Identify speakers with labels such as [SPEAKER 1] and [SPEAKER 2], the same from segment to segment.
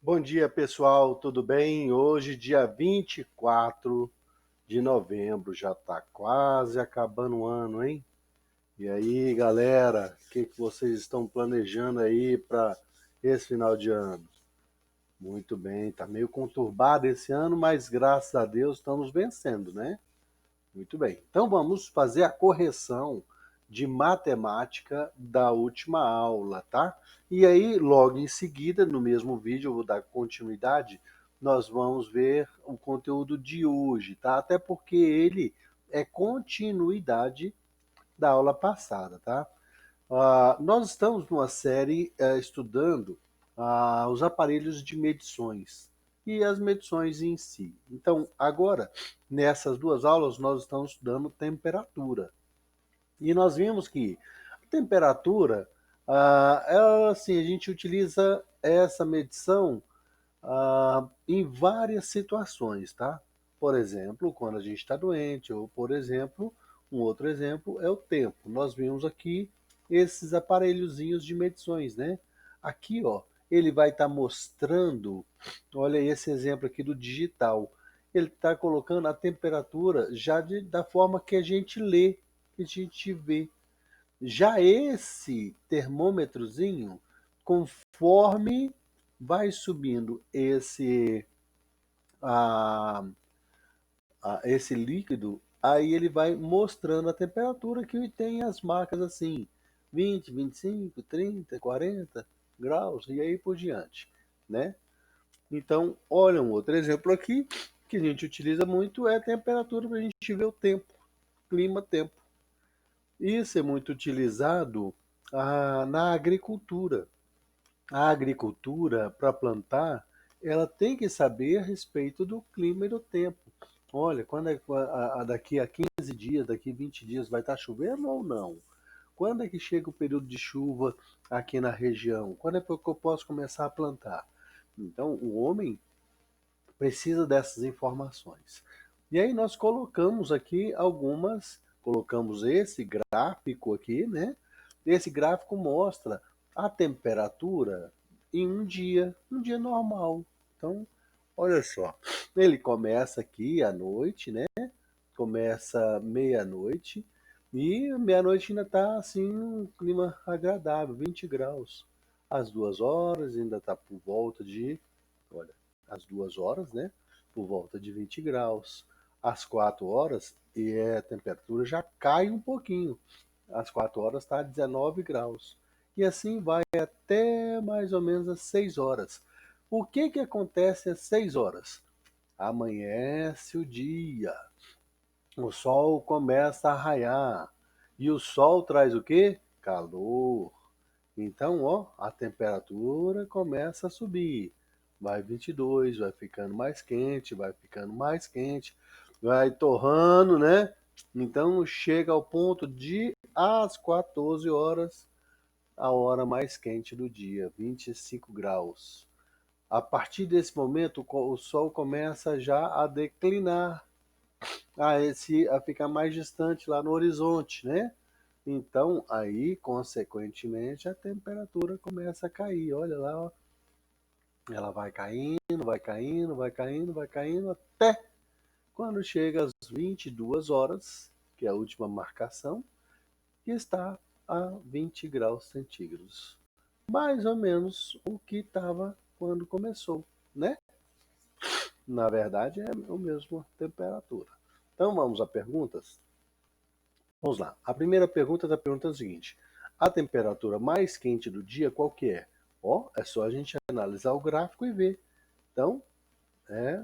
[SPEAKER 1] Bom dia, pessoal, tudo bem? Hoje, dia 24 de novembro, já está quase acabando o ano, hein? E aí, galera, o que vocês estão planejando aí para esse final de ano? Muito bem, tá meio conturbado esse ano, mas graças a Deus estamos vencendo, né? Muito bem. Então vamos fazer a correção de matemática da última aula, tá? E aí, logo em seguida, no mesmo vídeo, eu vou dar continuidade, nós vamos ver o conteúdo de hoje, tá? Até porque ele é continuidade da aula passada, tá? Nós estamos numa série estudando os aparelhos de medições e as medições em si. Então, agora, nessas duas aulas, nós estamos estudando temperatura. E nós vimos que a temperatura, assim, a gente utiliza essa medição em várias situações, tá? Por exemplo, quando a gente está doente, ou por exemplo, um outro exemplo é o tempo. Nós vimos aqui esses aparelhozinhos de medições, né? Aqui, ó, ele vai estar mostrando, olha esse exemplo aqui do digital. Ele está colocando a temperatura já da forma que a gente lê, que a gente vê. Já esse termômetrozinho, conforme vai subindo a, esse líquido, aí ele vai mostrando a temperatura que tem as marcas assim, 20, 25, 30, 40 graus e aí por diante, né? Então, olha um outro exemplo aqui que a gente utiliza muito é a temperatura para a gente ver o tempo, clima-tempo. Isso é muito utilizado na agricultura. A agricultura, para plantar, ela tem que saber a respeito do clima e do tempo. Olha, quando é, daqui a 15 dias, daqui a 20 dias vai estar chovendo ou não? Quando é que chega o período de chuva aqui na região? Quando é que eu posso começar a plantar? Então, o homem precisa dessas informações. E aí nós colocamos aqui colocamos esse gráfico aqui, né? Esse gráfico mostra a temperatura em um dia normal. Então, olha só, ele começa aqui à noite, né? Começa meia-noite e meia-noite ainda está assim um clima agradável, 20 graus. Às 2 horas ainda está por volta de, olha, às 2 horas, né? Por volta de 20 graus. Às 4 horas e a temperatura já cai um pouquinho. Às 4 horas está 19 graus. E assim vai até mais ou menos às 6 horas. O que que acontece às 6 horas? Amanhece o dia, o sol começa a raiar. E o sol traz o quê? Calor. Então, ó, a temperatura começa a subir. Vai 22, vai ficando mais quente, vai ficando mais quente, vai torrando, né? Então chega ao ponto de às 14 horas, a hora mais quente do dia, 25 graus. A partir desse momento, o sol começa já a declinar, a ficar mais distante lá no horizonte, né? Então, aí, consequentemente, a temperatura começa a cair. Olha lá, ó. Ela vai caindo, vai caindo, vai caindo, vai caindo, até quando chega às 22 horas, que é a última marcação, que está a 20 graus centígrados. Mais ou menos o que estava quando começou, né? Na verdade, é a mesma temperatura. Então, vamos a perguntas? Vamos lá. A primeira pergunta está perguntando o seguinte: a temperatura mais quente do dia qual que é? Ó, é só a gente analisar o gráfico e ver. Então, é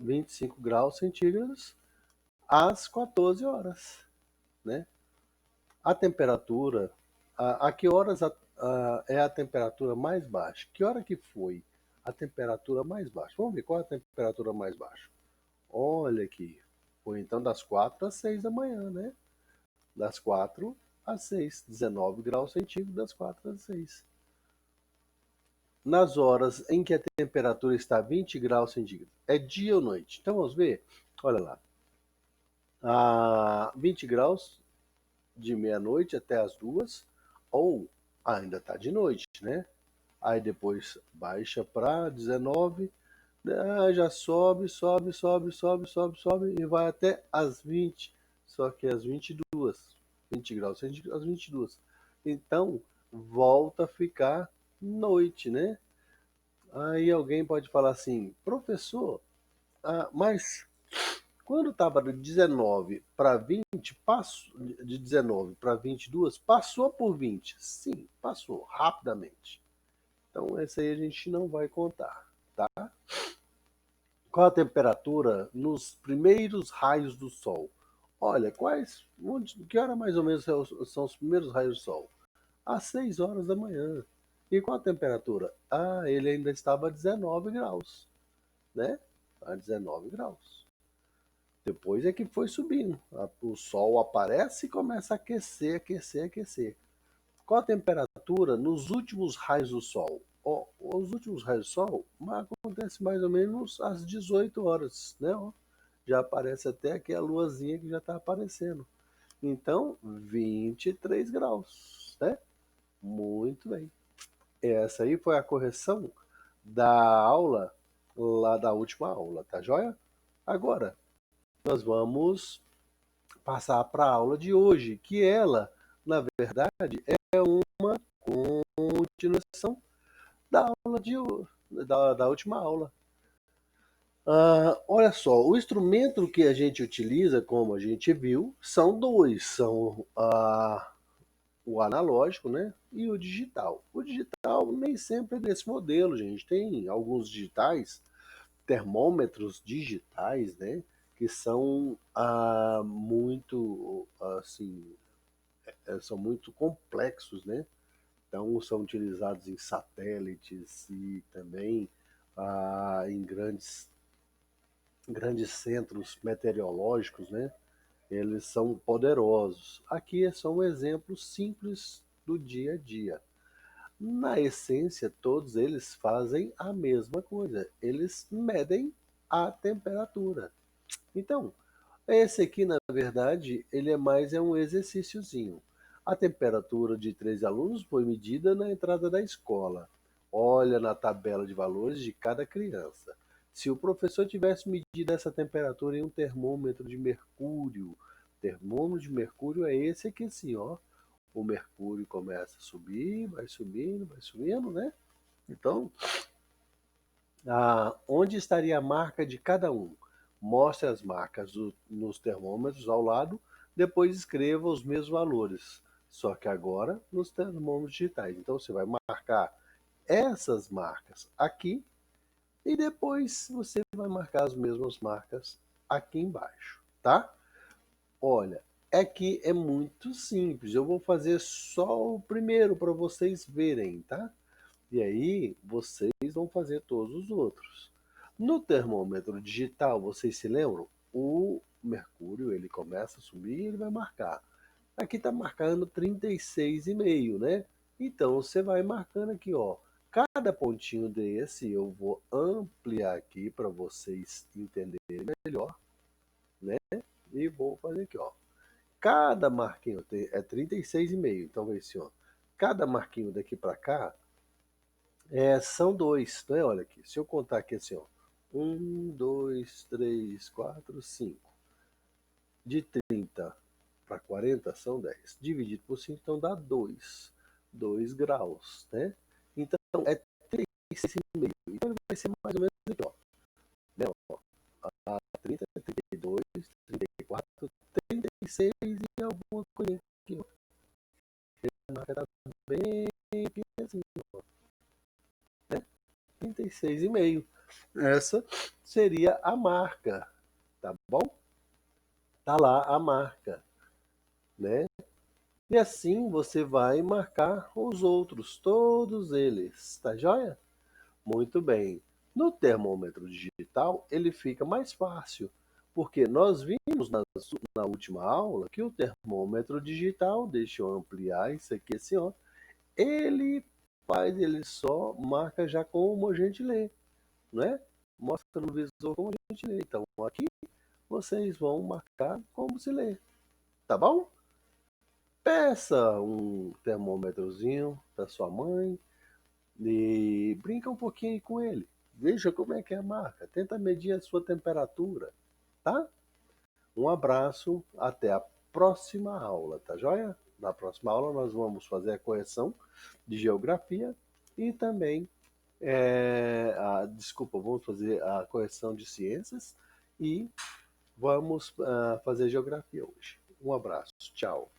[SPEAKER 1] 25 graus centígrados às 14 horas, né? A temperatura, a que horas é a temperatura mais baixa? Que hora que foi a temperatura mais baixa? Vamos ver qual é a temperatura mais baixa. Olha aqui, foi então das 4 às 6 da manhã, né? Das 4 às 6, 19 graus centígrados das 4 às 6. Nas horas em que a temperatura está 20 graus centígrados, é dia ou noite? Então vamos ver, olha lá, a 20 graus de meia-noite até as 2, ou ainda está de noite, né? Aí depois baixa para 19, já sobe, sobe, sobe, sobe, sobe, sobe e vai até as 20, só que às 22, 20 graus, às 22. Então, volta a ficar noite, né? Aí alguém pode falar assim, professor, mas quando estava de 19 para 20, passou, de 19 para 22, passou por 20. Sim, passou rapidamente. Então, esse aí a gente não vai contar, tá? Qual a temperatura nos primeiros raios do Sol? Olha, que hora mais ou menos são os primeiros raios do Sol? Às 6 horas da manhã. E qual a temperatura? Ele ainda estava a 19 graus, né? A 19 graus. Depois é que foi subindo. O Sol aparece e começa a aquecer, aquecer, aquecer. Qual a temperatura nos últimos raios do Sol? Os últimos raios do Sol acontece mais ou menos às 18 horas, né? Já aparece até aqui a luazinha que já está aparecendo. Então, 23 graus, né? Muito bem. Essa aí foi a correção da aula, lá da última aula, tá joia? Agora, nós vamos passar para a aula de hoje, que ela, na verdade, é uma continuação da aula da última aula. Olha só, o instrumento que a gente utiliza, como a gente viu, são dois, são o analógico, né, e o digital. O digital nem sempre é desse modelo, gente. Tem alguns digitais, termômetros digitais, né, que são muito, assim, são muito complexos, né? Então são utilizados em satélites e também em grandes centros meteorológicos, né? Eles são poderosos. Aqui é só um exemplo simples do dia a dia. Na essência, todos eles fazem a mesma coisa. Eles medem a temperatura. Então, esse aqui, na verdade, ele é um exercíciozinho. A temperatura de 3 alunos foi medida na entrada da escola. Olha na tabela de valores de cada criança. Se o professor tivesse medido essa temperatura em um termômetro de mercúrio é esse aqui assim, ó. O mercúrio começa a subir, vai subindo, né? Então, onde estaria a marca de cada um? Mostre as marcas nos termômetros ao lado, depois escreva os mesmos valores, só que agora nos termômetros digitais. Então você vai marcar essas marcas aqui e depois você vai marcar as mesmas marcas aqui embaixo, tá? Olha, aqui é muito simples. Eu vou fazer só o primeiro para vocês verem, tá? E aí vocês vão fazer todos os outros. No termômetro digital, vocês se lembram? O mercúrio ele começa a subir e ele vai marcar. Aqui está marcando 36,5, né? Então você vai marcando aqui, ó. Cada pontinho desse eu vou ampliar aqui para vocês entenderem melhor, né? E vou fazer aqui, ó. Cada marquinho é 36,5. Então vai assim, ó. Cada marquinho daqui para cá são dois, né? Olha aqui, se eu contar aqui assim, ó, 1, 2, 3, 4, 5. De 30 para 40 são 10. Dividido por 5, então dá 2 graus, né? Então é 36,5. Então ele vai ser mais ou menos aqui, ó. Né? Ó, 30, 32, 34, 36 e alguma coisa aqui, ó. A marca tá bem aqui assim, ó. Né? 36,5. Essa seria a marca, tá bom? Tá lá a marca, né? E assim você vai marcar os outros, todos eles, tá joia? Muito bem. No termômetro digital, ele fica mais fácil, porque nós vimos na última aula que o termômetro digital, deixa eu ampliar isso aqui assim, ó, ele só marca já como a gente lê, né? Mostra no visor como a gente lê. Então, aqui vocês vão marcar como se lê, tá bom? Peça um termômetrozinho da sua mãe, E brinca um pouquinho com ele. Veja como é que é a marca. Tenta medir a sua temperatura, tá? Um abraço, até a próxima aula, tá joia? Na próxima aula nós vamos fazer a correção de geografia e também, desculpa, vamos fazer a correção de ciências e vamos fazer geografia hoje. Um abraço, tchau.